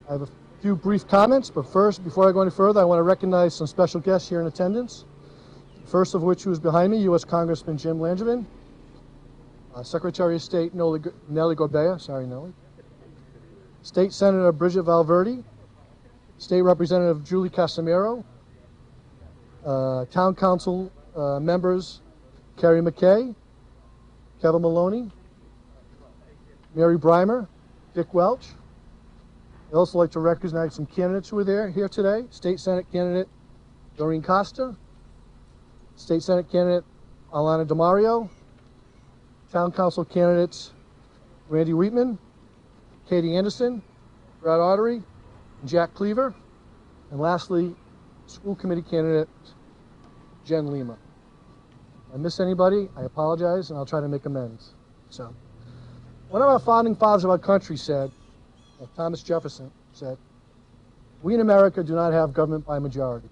I have a few brief comments, but first, before I go any further, I want to recognize some special guests here in attendance. First of which, who's behind me, U.S. Congressman Jim Langevin, Secretary of State Nellie Gorbea, sorry Nellie, State Senator Bridget Valverde, State Representative Julie Casimiro, Town Council members Carrie McKay, Kevin Maloney, Mary Breimer, Dick Welch. I'd also like to recognize some candidates who are here today. State Senate candidate Doreen Costa, State Senate candidate Alana DeMario, Town Council candidates Randy Wheatman, Katie Anderson, Brad Artery, and Jack Cleaver, and lastly, school committee candidate Jen Lima. If I miss anybody, I apologize, and I'll try to make amends. So, one of our founding fathers of our country said, Thomas Jefferson said, "We in America do not have government by majority.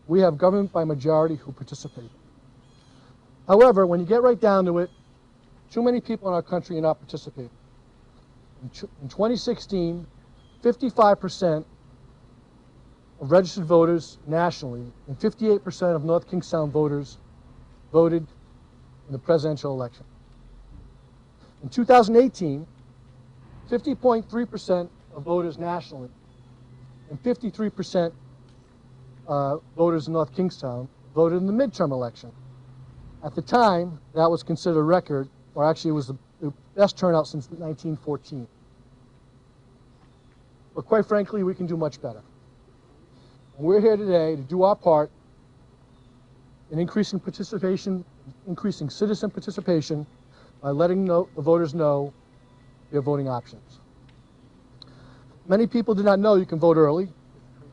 We have government by majority who participate." However, when you get right down to it, too many people in our country are not participating. In 2016, 55% of registered voters nationally and 58% of North Kingstown voters voted in the presidential election. In 2018, 50.3% of voters nationally and 53% voters in North Kingstown voted in the midterm election. At the time, that was considered a record, or actually it was the best turnout since 1914. But quite frankly, we can do much better. And we're here today to do our part in increasing participation, increasing citizen participation by letting the voters know their voting options. Many people do not know you can vote early,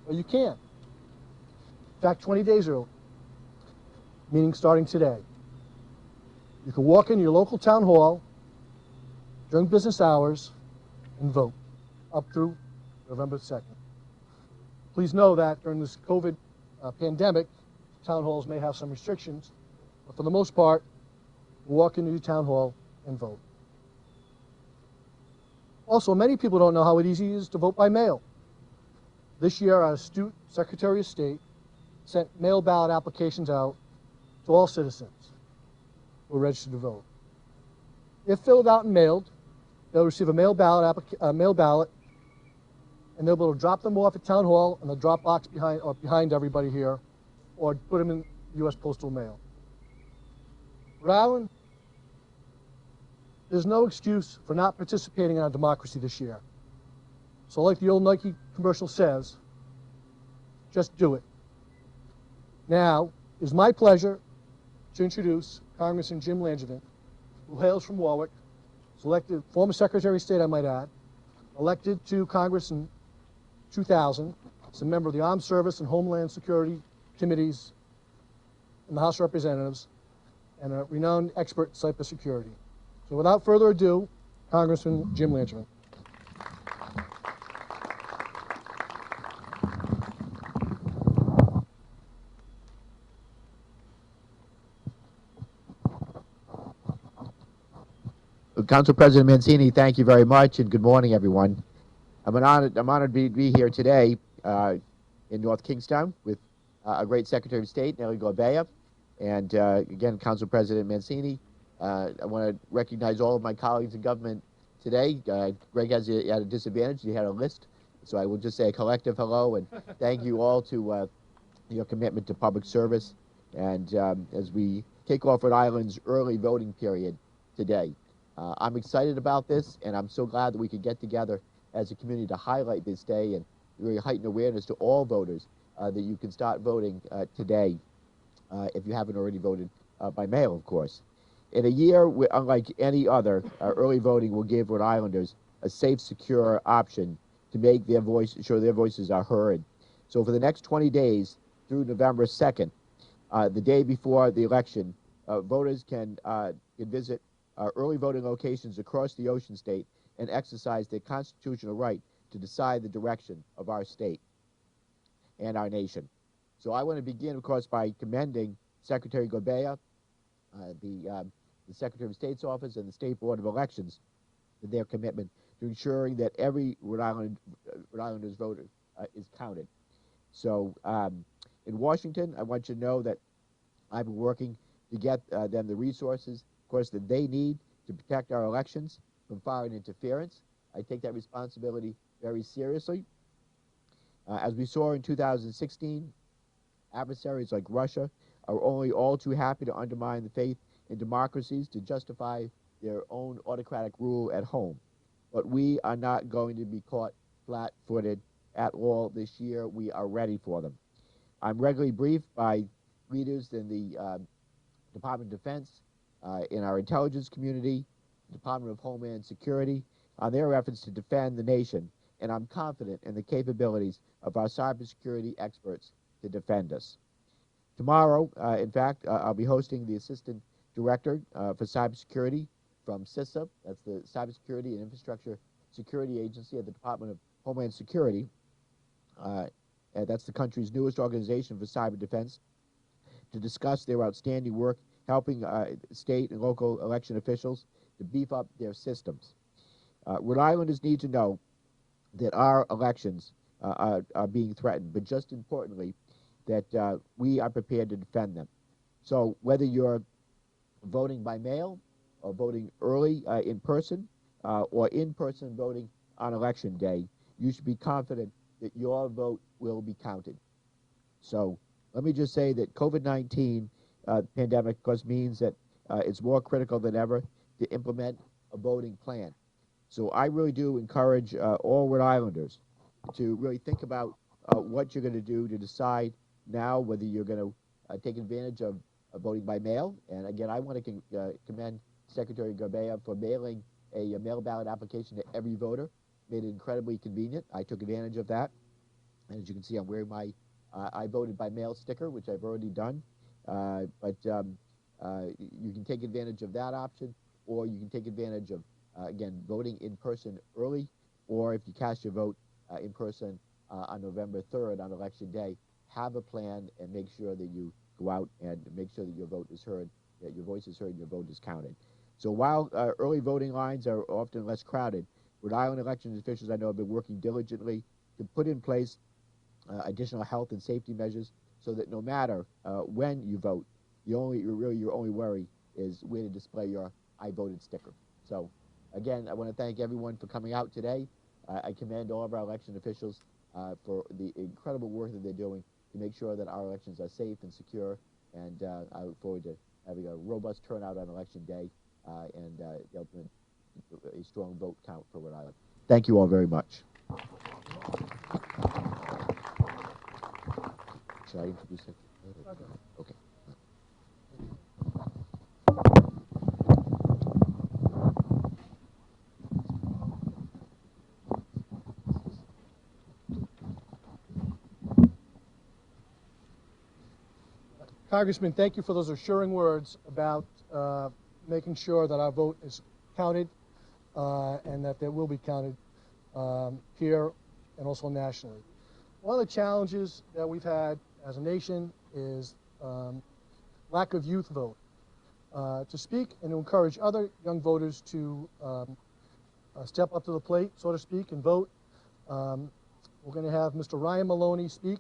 but you can. In fact, 20 days early, meaning starting today. You can walk into your local town hall during business hours and vote up through November 2nd. Please know that during this COVID pandemic, town halls may have some restrictions, but for the most part, you walk into your town hall and vote. Also, many people don't know how easy it is to vote by mail. This year, our astute Secretary of State sent mail ballot applications out to all citizens who are registered to vote. If filled out and mailed, they'll receive a mail ballot, and they'll be able to drop them off at Town Hall in the drop box behind everybody here, or put them in U.S. Postal Mail. Rhode Island, there's no excuse for not participating in our democracy this year. So like the old Nike commercial says, just do it. Now, it's my pleasure to introduce Congressman Jim Langevin, who hails from Warwick, selected former Secretary of State, I might add, elected to Congress in 2000, as a member of the Armed Service and Homeland Security Committees in the House of Representatives, and a renowned expert in cybersecurity. So without further ado, Congressman Jim Langevin. Council President Mancini, thank you very much, and good morning, everyone. I'm honored to be here today in North Kingstown with a great Secretary of State, Nellie Gorbea, and again, Council President Mancini. I want to recognize all of my colleagues in government today. Greg has you at a disadvantage. He had a list, so I will just say a collective hello, and thank you all to your commitment to public service, and as we kick off Rhode Island's early voting period today. I'm excited about this, and I'm so glad that we could get together as a community to highlight this day and really heighten awareness to all voters that you can start voting today if you haven't already voted by mail, of course. In a year unlike any other, early voting will give Rhode Islanders a safe, secure option to make their sure their voices are heard. So for the next 20 days through November 2nd, the day before the election, voters can visit early voting locations across the Ocean State and exercise their constitutional right to decide the direction of our state and our nation. So I want to begin, of course, by commending Secretary Gorbea, the Secretary of State's office, and the State Board of Elections for their commitment to ensuring that every Rhode Islander's vote is counted. So in Washington, I want you to know that I've been working to get them the resources, of course, that they need to protect our elections from foreign interference. I take that responsibility very seriously. As we saw in 2016, adversaries like Russia are only all too happy to undermine the faith in democracies to justify their own autocratic rule at home. But we are not going to be caught flat-footed at all this year. We are ready for them. I'm regularly briefed by leaders in the Department of Defense, in our intelligence community, Department of Homeland Security, on their efforts to defend the nation, and I'm confident in the capabilities of our cybersecurity experts to defend us. Tomorrow, in fact, I'll be hosting the Assistant Director for Cybersecurity from CISA, that's the Cybersecurity and Infrastructure Security Agency at the Department of Homeland Security. And that's the country's newest organization for cyber defense, to discuss their outstanding work helping state and local election officials to beef up their systems. Rhode Islanders need to know that our elections are being threatened, but just importantly, that we are prepared to defend them. So whether you're voting by mail or voting early in person or in-person voting on election day, you should be confident that your vote will be counted. So let me just say that COVID-19 pandemic, of course, means that it's more critical than ever to implement a voting plan. So I really do encourage all Rhode Islanders to really think about what you're going to do to decide now whether you're going to take advantage of voting by mail. And again, I want to commend Secretary Gorbea for mailing a mail ballot application to every voter. Made it incredibly convenient. I took advantage of that. And as you can see, I'm wearing my I voted by mail sticker, which I've already done. But you can take advantage of that option, or you can take advantage of, again, voting in person early, or if you cast your vote in person on November 3rd on Election Day, have a plan and make sure that you go out and make sure that your vote is heard, that your voice is heard and your vote is counted. So while early voting lines are often less crowded, Rhode Island elections officials I know have been working diligently to put in place additional health and safety measures so that no matter when you vote, your only worry is where to display your I voted sticker. So again, I want to thank everyone for coming out today. I commend all of our election officials for the incredible work that they're doing to make sure that our elections are safe and secure, and I look forward to having a robust turnout on Election Day and a strong vote count for Rhode Island. Thank you all very much. Should I introduce it? Okay. Congressman, thank you for those assuring words about making sure that our vote is counted and that there will be counted here and also nationally. One of the challenges that we've had as a nation is lack of youth vote. To speak and to encourage other young voters to step up to the plate, so to speak, and vote, we're going to have Mr. Ryan Maloney speak.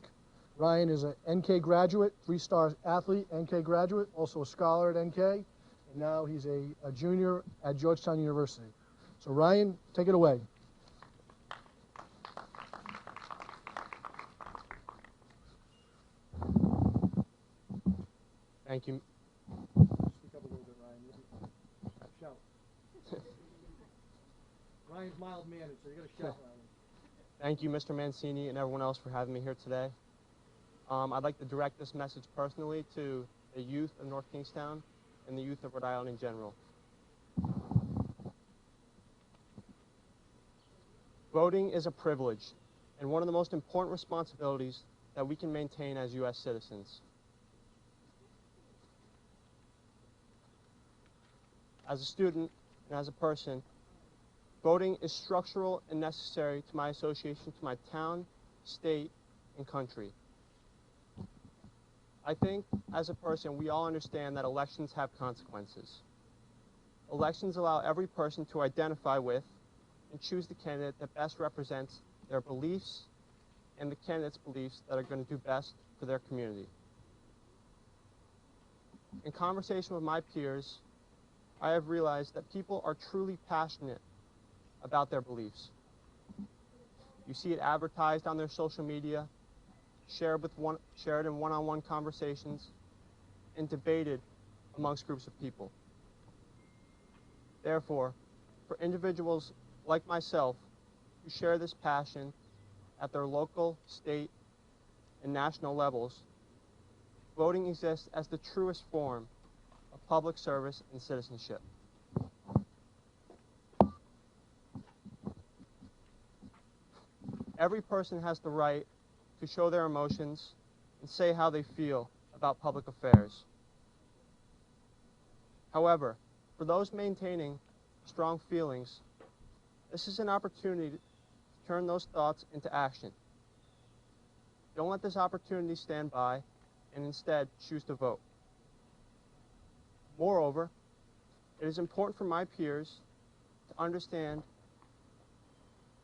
Ryan is an NK graduate, 3-star athlete, NK graduate, also a scholar at NK, and now he's a junior at Georgetown University. So Ryan, take it away. Thank you. Speak up a little bit, Ryan. Shout. Ryan's mild-mannered, so you got to shout, Ryan. Thank you, Mr. Mancini, and everyone else for having me here today. I'd like to direct this message personally to the youth of North Kingstown and the youth of Rhode Island in general. Voting is a privilege and one of the most important responsibilities that we can maintain as U.S. citizens. As a student and as a person, voting is structural and necessary to my association to my town, state, and country. I think, as a person, we all understand that elections have consequences. Elections allow every person to identify with and choose the candidate that best represents their beliefs and the candidate's beliefs that are going to do best for their community. In conversation with my peers, I have realized that people are truly passionate about their beliefs. You see it advertised on their social media, shared in one-on-one conversations, and debated amongst groups of people. Therefore, for individuals like myself who share this passion at their local, state, and national levels, voting exists as the truest form of public service and citizenship. Every person has the right to show their emotions and say how they feel about public affairs. However, for those maintaining strong feelings, this is an opportunity to turn those thoughts into action. Don't let this opportunity stand by, and instead choose to vote. Moreover, it is important for my peers to understand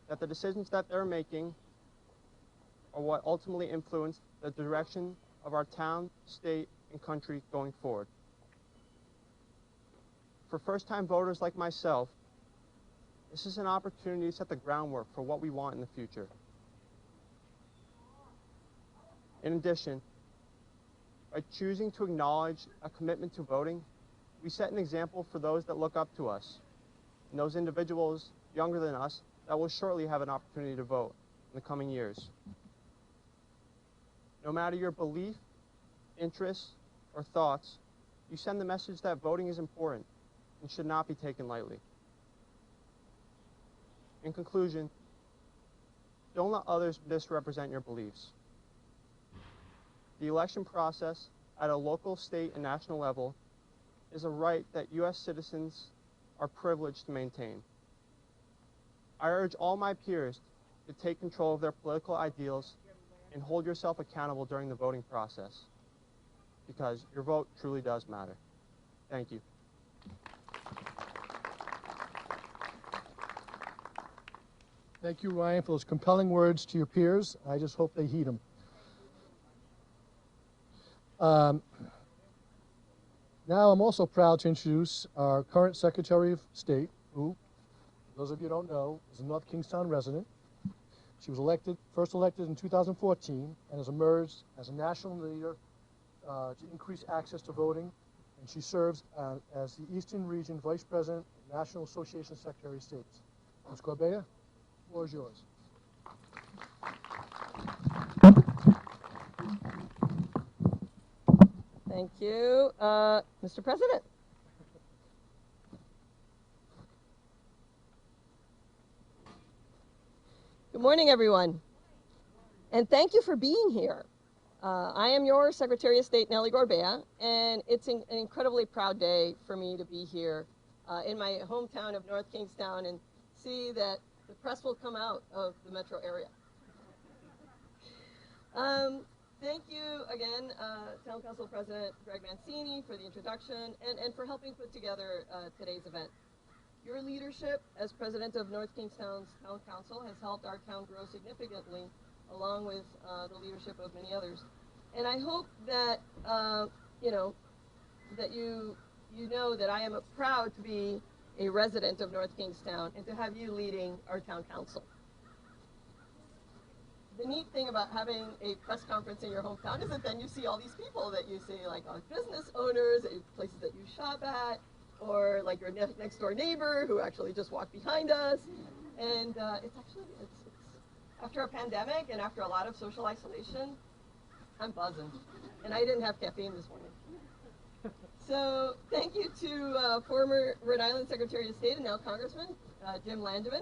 that the decisions that they're making are what ultimately influence the direction of our town, state, and country going forward. For first-time voters like myself, this is an opportunity to set the groundwork for what we want in the future. In addition, by choosing to acknowledge a commitment to voting, we set an example for those that look up to us, and those individuals younger than us that will shortly have an opportunity to vote in the coming years. No matter your belief, interests, or thoughts, you send the message that voting is important and should not be taken lightly. In conclusion, don't let others misrepresent your beliefs. The election process at a local, state, and national level is a right that U.S. citizens are privileged to maintain. I urge all my peers to take control of their political ideals and hold yourself accountable during the voting process, because your vote truly does matter. Thank you. Thank you, Ryan, for those compelling words to your peers. I just hope they heed them. Now I'm also proud to introduce our current Secretary of State, who, for those of you who don't know, is a North Kingstown resident. She was first elected in 2014 and has emerged as a national leader to increase access to voting, and she serves as the Eastern Region Vice President, National Association Secretary of States. Ms. Gorbea, the floor is yours. Thank you, Mr. President. Good morning, everyone, and thank you for being here. I am your Secretary of State, Nellie Gorbea, and it's an incredibly proud day for me to be here in my hometown of North Kingstown and see that the press will come out of the metro area. Thank you again, Town Council President Greg Mancini, for the introduction and for helping put together today's event. Your leadership as President of North Kingstown's Town Council has helped our town grow significantly, along with the leadership of many others. And I hope that that you know that I am proud to be a resident of North Kingstown and to have you leading our Town Council. The neat thing about having a press conference in your hometown is that then you see all these people that you see, like business owners, places that you shop at, or like your next door neighbor who actually just walked behind us. And it's after a pandemic and after a lot of social isolation, I'm buzzing. And I didn't have caffeine this morning. So thank you to former Rhode Island Secretary of State and now Congressman Jim Langevin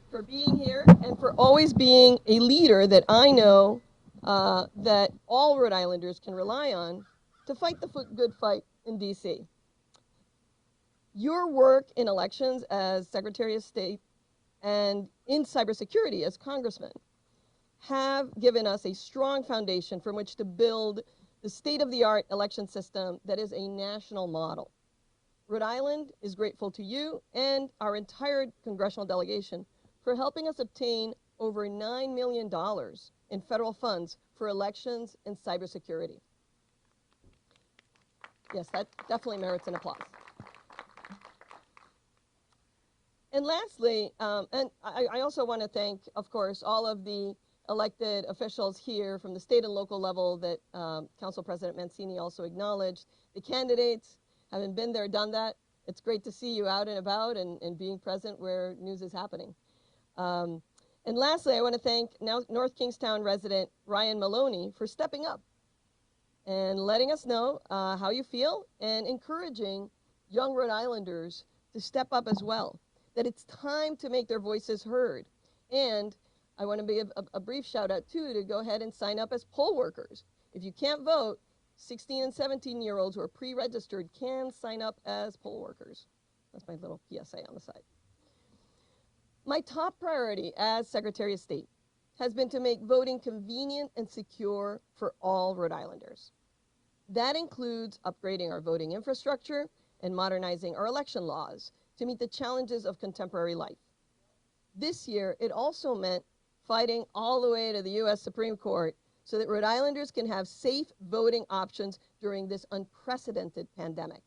for being here and for always being a leader that I know that all Rhode Islanders can rely on to fight the good fight in DC. Your work in elections as Secretary of State and in cybersecurity as Congressman have given us a strong foundation from which to build the state-of-the-art election system that is a national model. Rhode Island is grateful to you and our entire congressional delegation for helping us obtain over $9 million in federal funds for elections and cybersecurity. Yes, that definitely merits an applause. And lastly, I also want to thank, of course, all of the elected officials here from the state and local level that Council President Mancini also acknowledged. The candidates, having been there, done that. It's great to see you out and about and being present where news is happening. And lastly, I want to thank North Kingstown resident Ryan Maloney for stepping up and letting us know how you feel and encouraging young Rhode Islanders to step up as well, that it's time to make their voices heard. And I want to give a brief shout out too to go ahead and sign up as poll workers. If you can't vote, 16 and 17-year-olds who are pre-registered can sign up as poll workers. That's my little PSA on the side. My top priority as Secretary of State has been to make voting convenient and secure for all Rhode Islanders. That includes upgrading our voting infrastructure and modernizing our election laws to meet the challenges of contemporary life. This year, it also meant fighting all the way to the U.S. Supreme Court so that Rhode Islanders can have safe voting options during this unprecedented pandemic.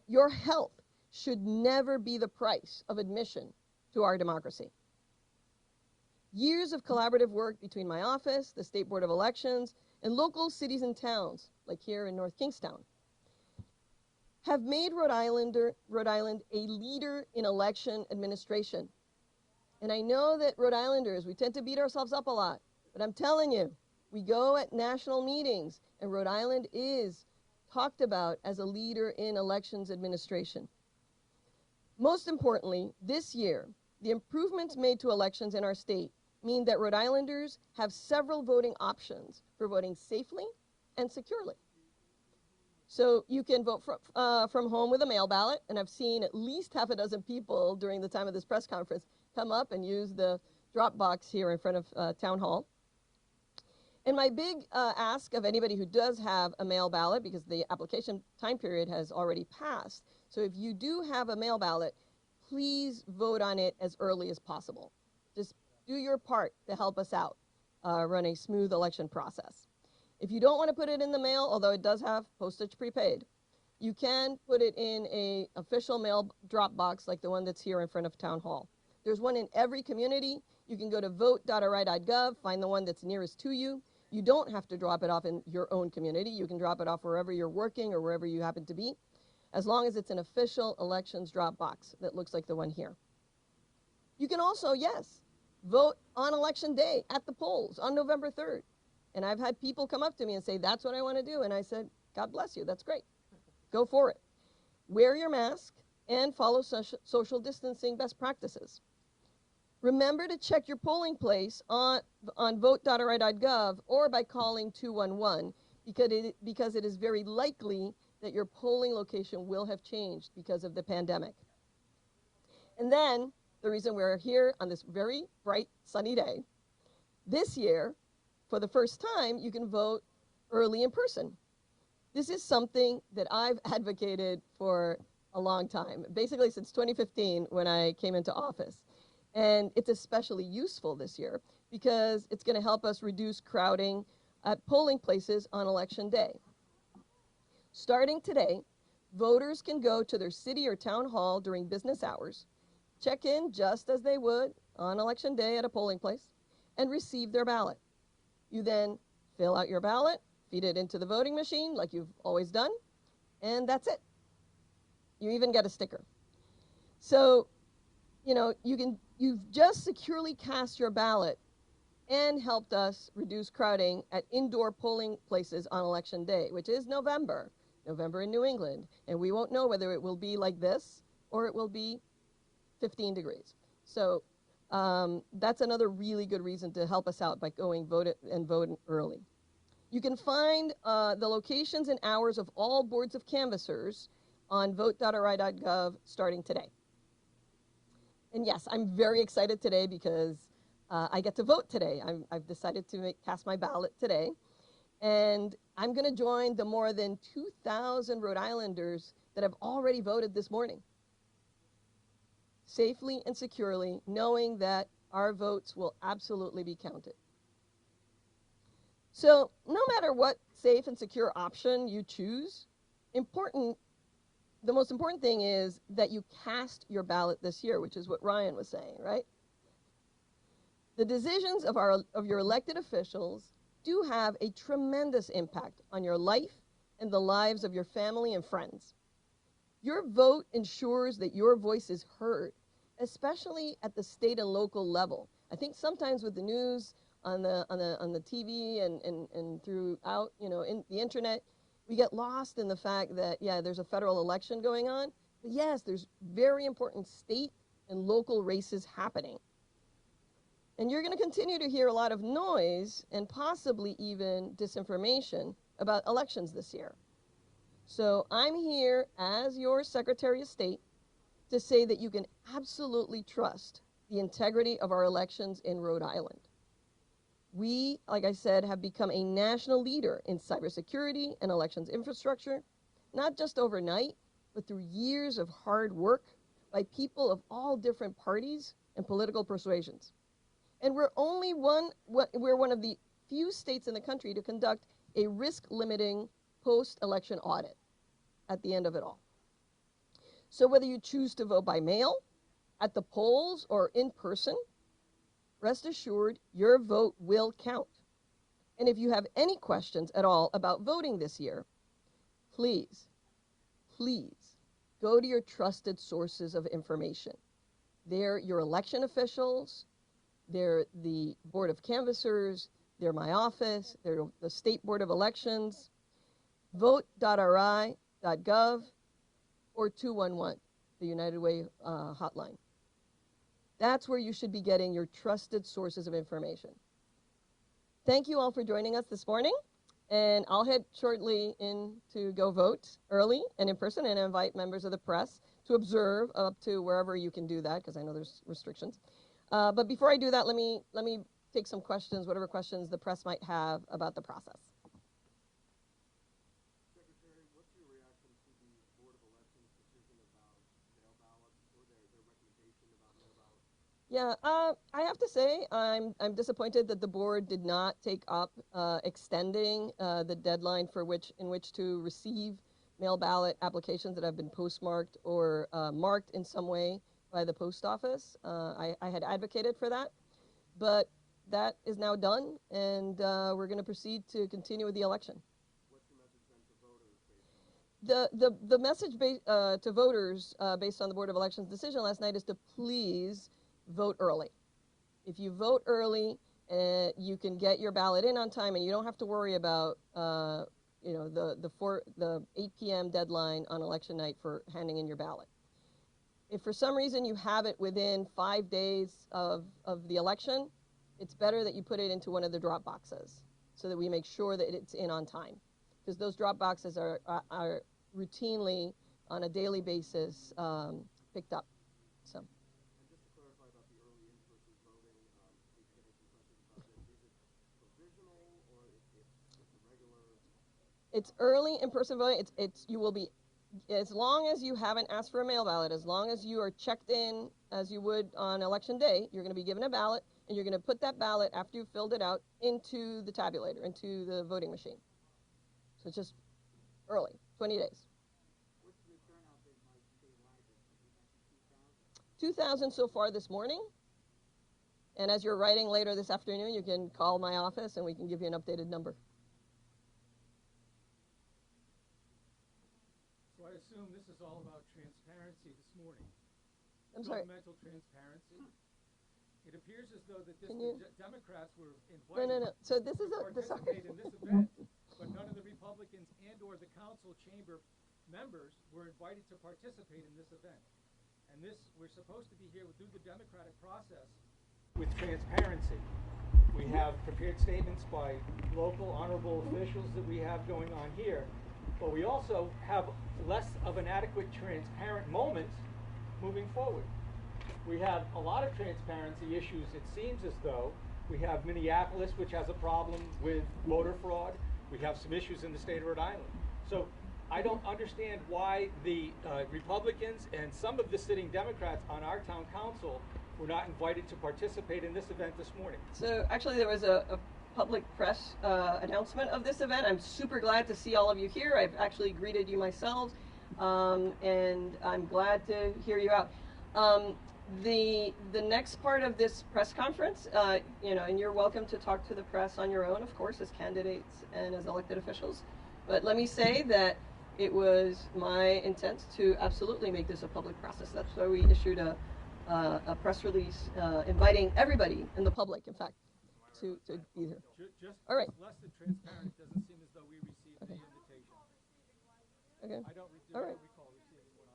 Your health should never be the price of admission to our democracy. Years of collaborative work between my office, the State Board of Elections, and local cities and towns, like here in North Kingstown, have made Rhode Island a leader in election administration. And I know that Rhode Islanders, we tend to beat ourselves up a lot, but I'm telling you, we go at national meetings, and Rhode Island is talked about as a leader in elections administration. Most importantly, this year, the improvements made to elections in our state mean that Rhode Islanders have several voting options for voting safely and securely. So you can vote from home with a mail ballot, and I've seen at least half a dozen people during the time of this press conference come up and use the drop box here in front of Town Hall. And my big ask of anybody who does have a mail ballot, because the application time period has already passed, so if you do have a mail ballot, please vote on it as early as possible. Just do your part to help us out, run a smooth election process. If you don't want to put it in the mail, although it does have postage prepaid, you can put it in a official mail drop box like the one that's here in front of Town Hall. There's one in every community. You can go to vote.ri.gov, find the one that's nearest to you. You don't have to drop it off in your own community. You can drop it off wherever you're working or wherever you happen to be, as long as it's an official elections drop box that looks like the one here. You can also, yes, vote on election day at the polls on November 3rd. And I've had people come up to me and say, that's what I want to do. And I said, God bless you, that's great. Go for it. Wear your mask and follow social distancing best practices. Remember to check your polling place on vote.ri.gov or by calling 211 because it is very likely that your polling location will have changed because of the pandemic. And then, the reason we're here on this very bright, sunny day, this year, for the first time, you can vote early in person. This is something that I've advocated for a long time, basically since 2015 when I came into office. And it's especially useful this year because it's going to help us reduce crowding at polling places on election day. Starting today, voters can go to their city or town hall during business hours, check in just as they would on election day at a polling place, and receive their ballot. You then fill out your ballot, feed it into the voting machine like you've always done, and that's it. You even get a sticker. So, you know, you've just securely cast your ballot and helped us reduce crowding at indoor polling places on election day, which is November in New England, and we won't know whether it will be like this or it will be 15 degrees. So that's another really good reason to help us out by going vote early. You can find the locations and hours of all boards of canvassers on vote.ri.gov starting today. And yes, I'm very excited today because I get to vote today. I've decided to cast my ballot today. And I'm going to join the more than 2,000 Rhode Islanders that have already voted this morning, safely and securely, knowing that our votes will absolutely be counted. So no matter what safe and secure option you choose, the most important thing is that you cast your ballot this year, which is what Ryan was saying, right? The decisions of your elected officials do have a tremendous impact on your life and the lives of your family and friends. Your vote ensures that your voice is heard, especially at the state and local level. I think sometimes with the news on the TV and throughout, in the internet, we get lost in the fact that, yeah, there's a federal election going on, but yes, there's very important state and local races happening. And you're going to continue to hear a lot of noise and possibly even disinformation about elections this year. So I'm here as your Secretary of State to say that you can absolutely trust the integrity of our elections in Rhode Island. We, like I said, have become a national leader in cybersecurity and elections infrastructure, not just overnight, but through years of hard work by people of all different parties and political persuasions. And we're one of the few states in the country to conduct a risk-limiting post-election audit at the end of it all. So whether you choose to vote by mail, at the polls, or in person, rest assured your vote will count. And if you have any questions at all about voting this year, please go to your trusted sources of information. They're your election officials, they're the Board of Canvassers, they're my office, they're the State Board of Elections, vote.ri.gov, or 211, the United Way hotline. That's where you should be getting your trusted sources of information. Thank you all for joining us this morning, and I'll head shortly in to go vote early and in person and invite members of the press to observe up to wherever you can do that, because I know there's restrictions. But before I do that, let me take some questions, whatever questions the press might have about the process. Secretary, what's your reaction to the Board of Elections decision about mail ballots or their recommendation about mail ballots? Yeah, I have to say I'm disappointed that the board did not take up extending the deadline in which to receive mail ballot applications that have been postmarked or marked in some way by the post office. I had advocated for that, but that is now done, and we're going to proceed to continue with the election. What's your message then to voters? The message to voters based on the Board of Elections decision last night is to please vote early. If you vote early, you can get your ballot in on time, and you don't have to worry about the 8 p.m. deadline on election night for handing in your ballot. If for some reason you have it within 5 days of the election, it's better that you put it into one of the drop boxes so that we make sure that it's in on time, because those drop boxes are routinely on a daily basis picked up. So. And just to clarify about the early in-person voting, we've getting some questions about this. Is it provisional or it's a regular? It's early in-person voting. You will be, as long as you haven't asked for a mail ballot, as long as you are checked in as you would on election day, you're going to be given a ballot, and you're going to put that ballot after you've filled it out into the tabulator, into the voting machine. So it's just early, 20 days. What's the turnout been like statewide? 2,000 so far this morning. And as you're writing later this afternoon, you can call my office and we can give you an updated number. So I assume this is all about transparency this morning. I'm sorry. Governmental transparency. It appears as though that Democrats were No. invited So this is to a participate in this event, but none of the Republicans and/or the council chamber members were invited to participate in this event. And we're supposed to be here through the democratic process with transparency. We have prepared statements by local honorable officials that we have going on here, but we also have less of an adequate transparent moment moving forward. We have a lot of transparency issues. It seems as though we have Minneapolis, which has a problem with voter fraud. We have some issues in the state of Rhode Island. So I don't understand why the Republicans and some of the sitting Democrats on our town council were not invited to participate in this event this morning. So actually there was a public press announcement of this event. I'm super glad to see all of you here. I've actually greeted you myself, and I'm glad to hear you out. The next part of this press conference, and you're welcome to talk to the press on your own, of course, as candidates and as elected officials. But let me say that it was my intent to absolutely make this a public process. That's why we issued a press release inviting everybody in the public, in fact, to be here. Just All right. less than transparent. It doesn't seem as though we received the invitation. Okay. I don't All right. recall receiving one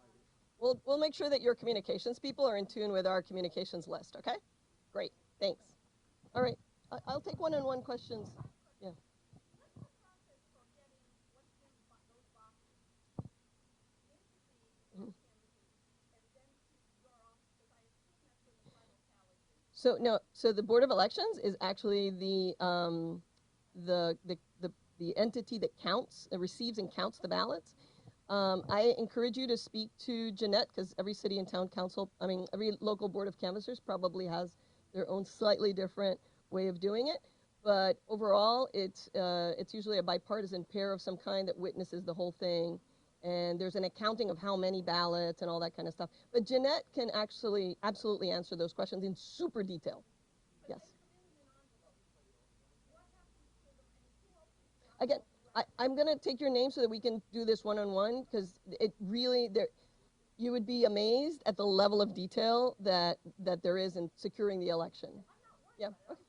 either. We'll make sure that your communications people are in tune with our communications list, okay? Great, thanks. All right, I'll take one-on-one questions. Yeah. Mhm. So the Board of Elections is actually the entity that counts, receives and counts the ballots. I encourage you to speak to Jeanette, because every city and town council, every local board of canvassers probably has their own slightly different way of doing it. But overall, it's usually a bipartisan pair of some kind that witnesses the whole thing. And there's an accounting of how many ballots and all that kind of stuff. But Jeanette can actually absolutely answer those questions in super detail. Yes. Again, I'm going to take your name so that we can do this one-on-one, because it really, you would be amazed at the level of detail that there is in securing the election. Yeah, okay.